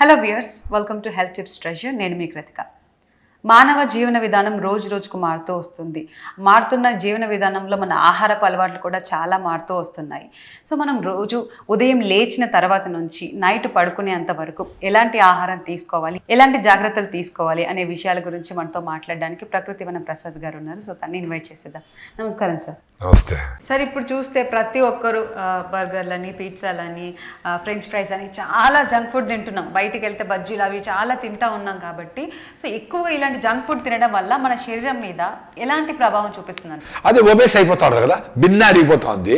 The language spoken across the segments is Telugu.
Hello viewers, welcome to health tips treasure. నేను మీ కృతిక. మానవ జీవన విధానం రోజు రోజుకు మారుతూ వస్తుంది. మారుతున్న జీవన విధానంలో మన ఆహారపు అలవాట్లు కూడా చాలా మారుతూ వస్తున్నాయి. సో మనం రోజు ఉదయం లేచిన తర్వాత నుంచి నైట్ పడుకునేంత వరకు ఎలాంటి ఆహారం తీసుకోవాలి, ఎలాంటి జాగ్రత్తలు తీసుకోవాలి అనే విషయాల గురించి మనతో మాట్లాడడానికి ప్రకృతి వనం ప్రసాద్ గారు ఉన్నారు. సో తన్ని ఇన్వైట్ చేసేద్దాం. నమస్కారం సార్. నమస్తే సార్, ఇప్పుడు చూస్తే ప్రతి ఒక్కరు బర్గర్లని, పిజ్జాలని, ఫ్రెంచ్ ఫ్రైస్ అని చాలా జంక్ ఫుడ్ తింటున్నాం. బయటికి వెళ్తే బజ్జీలు అవి చాలా తింటా ఉన్నాం కాబట్టి సో ఎక్కువగా ఇలాంటి జంక్ ఫుడ్ తినడం వల్ల మన శరీరం మీద ఎలాంటి ప్రభావం చూపిస్తుందండి? అదే ఒబేస్ అయిపోతాడు కదా, బిన్న అరిగిపోతుంది,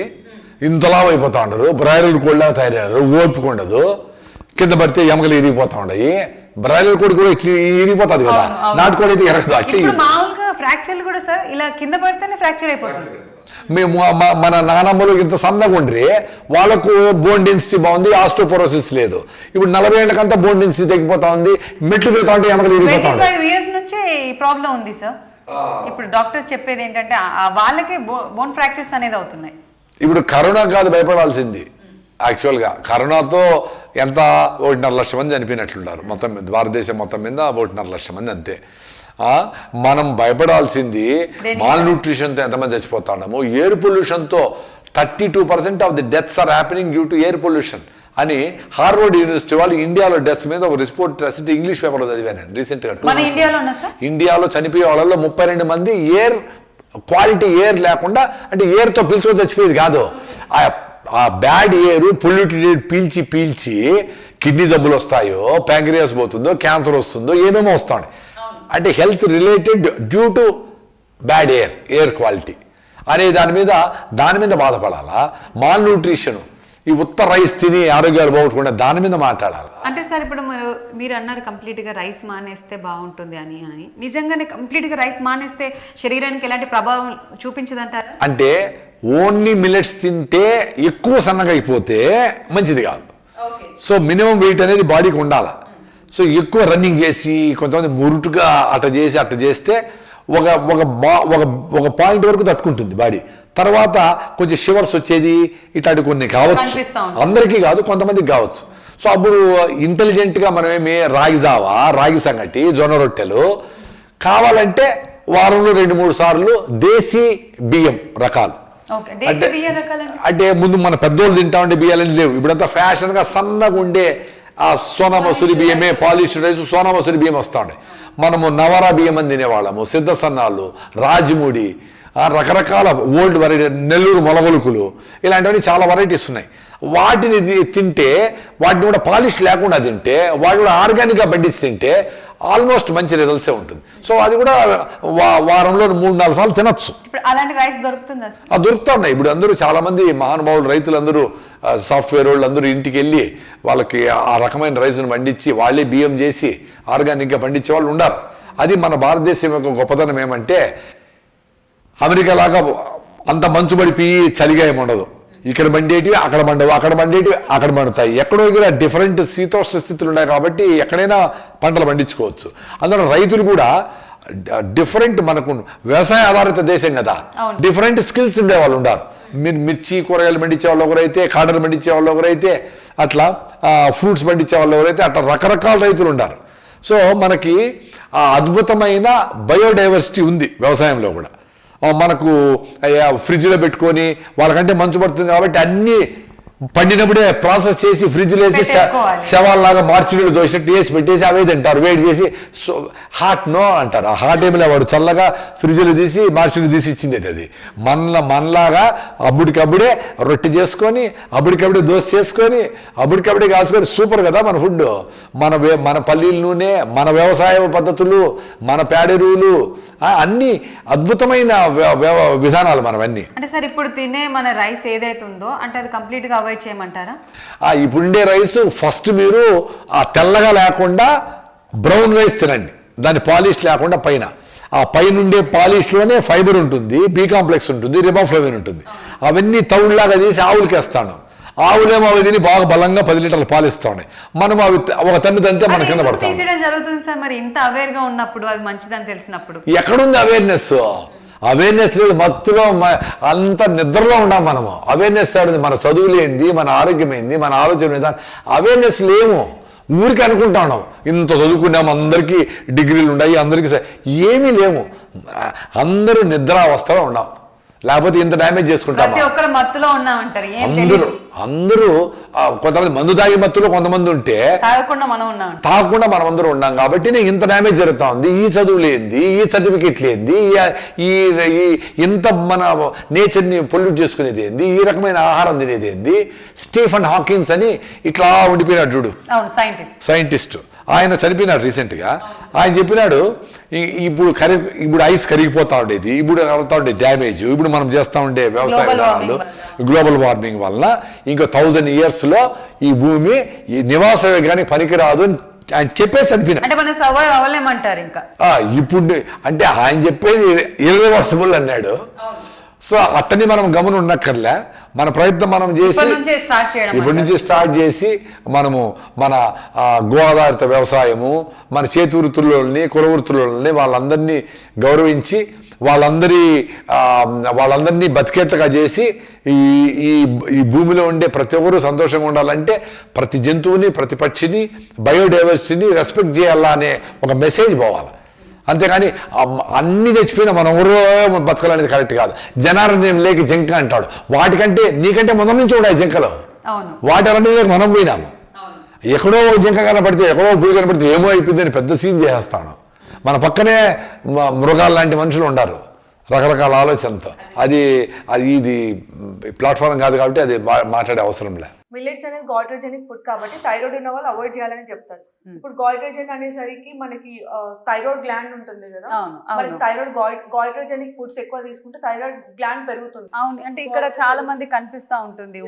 ఇంతలా అయిపోతా ఉండరు, బ్రాయిలర్ కోళ్ళ తయారయ్యారు, ఓపిక ఉండదు, కింద పడితే ఎమకలు ఇరిగిపోతా ఉన్నాయి. బ్రాయిలర్ కోడి కూడా ఇరిగిపోతుంది కదా, నాటుకోడి అయితే ఎరగదు. మామూలుగా ఫ్రాక్చర్లు కూడా సార్ ఇలా కింద పడితేనే ఫ్రాక్చర్ అయిపోతుంది. మేము మన నానమ్మలు ఇంత సన్నగా ఉండ్రి, వాళ్ళకు బోన్ డెన్సిటీ బాగుంది, ఆస్టోపోరోసిస్ లేదు. ఇప్పుడు 40 ఏళ్ళకంతా బోన్ డెన్సిటీ తగ్గిపోతా ఉంది, మెట్లు పోతా ఉంటే ఎమకలు ఇరిగిపోతా ఉంది. 25 years నుంచే ఈ ప్రాబ్లం ఉంది సార్. ఇప్పుడు డాక్టర్స్ చెప్పేది ఏంటంటే వాళ్ళకే బోన్ ఫ్రాక్చర్స్ అనేది అవుతున్నాయి. ఇప్పుడు కరోనా కాదు భయపడాల్సింది. యాక్చువల్గా కరోనాతో ఎంత 1.5 లక్ష మంది చనిపోయినట్లున్నారు మొత్తం భారతదేశం మొత్తం మీద, 1.5 లక్ష మంది అంతే. మనం భయపడాల్సింది మాల్ న్యూట్రిషన్తో ఎంతమంది చచ్చిపోతాము, ఎయిర్ పొల్యూషన్తో 32% of the deaths are happening due to air pollution అని హార్వర్డ్ యూనివర్సిటీ వాళ్ళు ఇండియాలో డెత్స్ మీద ఒక రిపోర్ట్ రాసి ఇంగ్లీష్ పేపర్లో చదివాను రీసెంట్గా. ఇండియాలో చనిపోయే వాళ్ళలో 32 మంది ఎయిర్ క్వాలిటీ ఎయిర్ లేకుండా, అంటే ఎయిర్తో పీల్చుకొని చచ్చిపోయేది కాదు, ఆ బ్యాడ్ ఎయిర్ పొల్యూటెడ్ ఎయిర్ పీల్చి కిడ్నీ జబ్బులు వస్తాయో, ప్యాంక్రియాస్ పోతుందో, క్యాన్సర్ వస్తుందో, ఏమేమో వస్తాయి. అంటే health related due to bad air quality అనే దాని మీద బాధపడాలా? మాల్ న్యూట్రిషన్, ఈ ఉత్త రైస్ తిని ఆరోగ్యాలు బాగుంటుకుంటే దాని మీద మాట్లాడాలి. అంటే సార్ ఇప్పుడు మీరు అన్నారు కంప్లీట్గా రైస్ మానేస్తే బాగుంటుంది అని. నిజంగానే కంప్లీట్గా రైస్ మానేస్తే శరీరానికి ఎలాంటి ప్రభావం చూపించదంటారు? అంటే ఓన్లీ మిల్లెట్స్ తింటే ఎక్కువ సన్నగా అయిపోతే మంచిది కాదు. సో మినిమం వెయిట్ అనేది బాడీకి ఉండాలి. సో ఎక్కువ రన్నింగ్ చేసి కొంతమంది మురుటుగా అట్ట చేస్తే ఒక పాయింట్ వరకు తట్టుకుంటుంది బాడీ. తర్వాత కొంచెం షివర్స్ వచ్చేది ఇట్లాంటి కొన్ని కావచ్చు, అందరికీ కాదు కొంతమందికి కావచ్చు. సో అప్పుడు ఇంటెలిజెంట్గా మనమేమి రాగి జావా, రాగి సంగటి, జొన్న రొట్టెలు కావాలంటే వారంలో 2-3 సార్లు దేశీ బియ్యం రకాలు. అంటే ముందు మన పెద్దోళ్ళు తింటా ఉండే బియ్యాలని లేవు, ఇప్పుడంతా ఫ్యాషన్గా సన్నగా ఉండే ఆ సోనా మసూరి బియ్యమే, పాలిష్ రైస్ సోనా మసూరి బియ్యం వస్తూ ఉండే. మనము నవరా బియ్యం అని తినేవాళ్ళము, సిద్ధ సన్నాలు, రాజముడి, రకరకాల ఓల్డ్ వెరైటీ, నెల్లూరు మొలగొలుకులు, ఇలాంటివన్నీ చాలా వెరైటీస్ ఉన్నాయి. వాటిని తింటే, వాటిని కూడా పాలిష్ లేకుండా తింటే, వాటిని కూడా ఆర్గానిక్గా పండించి తింటే ఆల్మోస్ట్ మంచి రిజల్ట్సే ఉంటుంది. సో అది కూడా వారంలో 3-4 సార్లు తినొచ్చు. అలాంటి రైస్ దొరుకుతుందా? దొరుకుతా ఉన్నాయి. ఇప్పుడు అందరూ చాలా మంది మహానుభావులు, రైతులందరూ, సాఫ్ట్వేర్ వాళ్ళు అందరూ ఇంటికి వెళ్ళి వాళ్ళకి ఆ రకమైన రైస్ను పండించి వాళ్ళే బియ్యం చేసి ఆర్గానిక్గా పండించే వాళ్ళు ఉన్నారు. అది మన భారతదేశం యొక్క గొప్పతనం. ఏమంటే అమెరికా లాగా అంత మంచు పడిపోయి చలిగా ఏముండదు. ఇక్కడ మండేటివి అక్కడ మండవు, అక్కడ మండేటివి అక్కడ మండుతాయి. ఎక్కడో దగ్గర డిఫరెంట్ శీతోష్ణ స్థితులు ఉన్నాయి కాబట్టి ఎక్కడైనా పంటలు పండించుకోవచ్చు. అందులో రైతులు కూడా డిఫరెంట్, మనకు వ్యవసాయ ఆధారిత దేశం కదా, డిఫరెంట్ స్కిల్స్ ఉండే వాళ్ళు ఉన్నారు. మిర్చి కూరగాయలు పండించే వాళ్ళు ఒకరైతే, కాటన్ పండించే వాళ్ళు ఒకరైతే, అట్లా ఫ్రూట్స్ పండించే వాళ్ళు ఎవరైతే, అట్లా రకరకాల రైతులు ఉన్నారు. సో మనకి అద్భుతమైన బయోడైవర్సిటీ ఉంది వ్యవసాయంలో కూడా. మనకు ఫ్రిడ్జ్లో పెట్టుకొని, వాళ్ళకంటే మంచు పడుతుంది కాబట్టి అన్నీ పండినప్పుడే ప్రాసెస్ చేసి ఫ్రిడ్జ్లో వేసి శవాల్లాగా మార్చినీళ్ళు దోసినట్టు వేసి పెట్టేసి అవే తింటారు. వేడి చేసి హాట్ నో అంటారు. ఆ హాట్ ఏమిలే, వాడు చల్లగా ఫ్రిడ్జ్లో తీసి మార్చినీళ్ళు తీసి ఇచ్చిండేది. అది మనలాగా అప్పటికప్పుడే రొట్టె చేసుకొని, అప్పటికప్పుడే దోశ చేసుకొని, అప్పటికప్పుడే కాల్చుకొని సూపర్ కదా మన ఫుడ్. మన పల్లీల నూనె, మన వ్యవసాయ పద్ధతులు, మన పేడెరువులు, అన్ని అద్భుతమైన విధానాలు మనవన్నీ. అంటే సార్ ఇప్పుడు తినే మన రైస్ ఏదైతే ఉందో అంటే అది కంప్లీట్గా అవాయిడ్ చేయమంటారా? ఇప్పుడుండే రైస్ ఫస్ట్ మీరు తెల్లగా లేకుండా బ్రౌన్ రైస్ తినండి, దాని పాలిష్ లేకుండా. పైన ఉండే పాలిష్లోనే ఫైబర్ ఉంటుంది, బి కాంప్లెక్స్ ఉంటుంది, రిబోఫ్లావిన్ ఉంటుంది. అవన్నీ తౌడులాగా తీసి ఆవులకి వేస్తాను. ఆవులేమో అవి తిని బాగా బలంగా 10 లీటర్లు పాలు ఇస్తా ఉన్నాయి. మనం అవి ఒక తన్ను తంతే మన కింద పడతాం. జరుగుతుంది సార్. మరి ఇంత అవేర్ గా ఉన్నప్పుడు అది మంచిదని తెలిసినప్పుడు ఎక్కడుంది అవేర్నెస్? అవేర్నెస్ లేదు, మత్తులో అంత నిద్రలో ఉన్నాం మనము. అవేర్నెస్ మన చదువులు ఏంది, మన ఆరోగ్యం ఏంది, మన ఆలోచన ఏంది, అవేర్నెస్ లేవు. ఊరికి అనుకుంటా ఉన్నాం ఇంత చదువుకున్నాం, అందరికీ డిగ్రీలు ఉన్నాయి, అందరికీ ఏమీ లేవు, అందరూ నిద్రావస్థలో ఉన్నాం. లేకపోతే ఇంత డ్యామేజ్ చేసుకుంటాం. మత్తులో ఉన్నామంటారు. అందరూ కొంతమంది మందు తాగి మత్తులో కొంతమంది ఉంటే తాగకుండా మనం అందరూ ఉన్నాం కాబట్టి ఇంత డ్యామేజ్ జరుగుతూ ఉంది. ఈ చదువు లేనిది, ఈ సర్టిఫికెట్ లేనిది, ఈ ఇంత మన నేచర్ని పొల్యూట్ చేసుకునేది ఏంది, ఈ రకమైన ఆహారం తినేది ఏంది. స్టీఫెన్ హాకిన్స్ అని ఇట్లా ఉండిపోయినాడు చూడు, సైంటిస్ట్, ఆయన చనిపోయినాడు రీసెంట్గా. ఆయన చెప్పినాడు ఇప్పుడు ఐస్ కరిగిపోతా ఉండేది, ఇప్పుడు అవుతా ఉండే డ్యామేజ్, ఇప్పుడు మనం చేస్తూ ఉండే వ్యవసాయ విధానాలు, గ్లోబల్ వార్మింగ్ వల్ల ఇంకో 1000 yearsలో ఈ భూమి ఈ నివాస వేగానికి పనికిరాదు అని ఆయన చెప్పేసి అనిపినారు. ఇంకా ఇప్పుడు అంటే ఆయన చెప్పేది ఇర్రివర్సిబుల్ అన్నాడు. సో అట్టని మనం గమనం ఉండక్కర్లే, మన ప్రయత్నం మనం చేసి ఇప్పటి నుంచి స్టార్ట్ చేసి మనము మన గో ఆధారిత వ్యవసాయము, మన చేతి వృత్తులని, కుల వృత్తులని వాళ్ళందరినీ గౌరవించి వాళ్ళందరినీ బతికేట్లుగా చేసి ఈ భూమిలో ఉండే ప్రతి ఒక్కరూ సంతోషంగా ఉండాలంటే ప్రతి జంతువుని, ప్రతి పక్షిని, బయోడైవర్సిటీని రెస్పెక్ట్ చేయాలా అనే ఒక మెసేజ్ పోవాలి. అంతేగాని అన్ని తెచ్చిపోయినా మనం ఊరో బతకాలనేది కరెక్ట్ కాదు. జనార్దనం లేక జింక అంటాడు, వాటికంటే నీకంటే ముందు నుంచి ఉన్నాయి జింకలు, వాటి అన్నీ లేక మనం పోయినాము. ఎక్కడో జింక కనపడితే, ఎక్కడో పులి కనపడితే ఏమో అయిపోయిందని పెద్ద సీన్ చేసేస్తాను. మన పక్కనే మృగాలు లాంటి మనుషులు ఉండారు రకరకాల ఆలోచనతో. ఇది ప్లాట్ఫామ్ కాదు కాబట్టి అది మాట్లాడే అవసరం లే. మిల్లెట్స్ అనేది గాయిట్రోజెనిక్ ఫుడ్ కాబట్టి థైరాయిడ్ ఉన్న వాళ్ళు అవాయిడ్ చేయాలని చెప్తారు. ఇప్పుడు గాయిట్రోజెన్ అనేసరికి మనకి థైరాయిడ్ గ్లాండ్ ఉంటుంది కదా, మనకి గాయిట్రోజెనిక్ ఫుడ్స్ ఎక్కువ తీసుకుంటే థైరాయిడ్ గ్లాండ్ పెరుగుతుంది. అవును, అంటే ఇక్కడ చాలా మంది కనిపిస్తా ఉంటుంది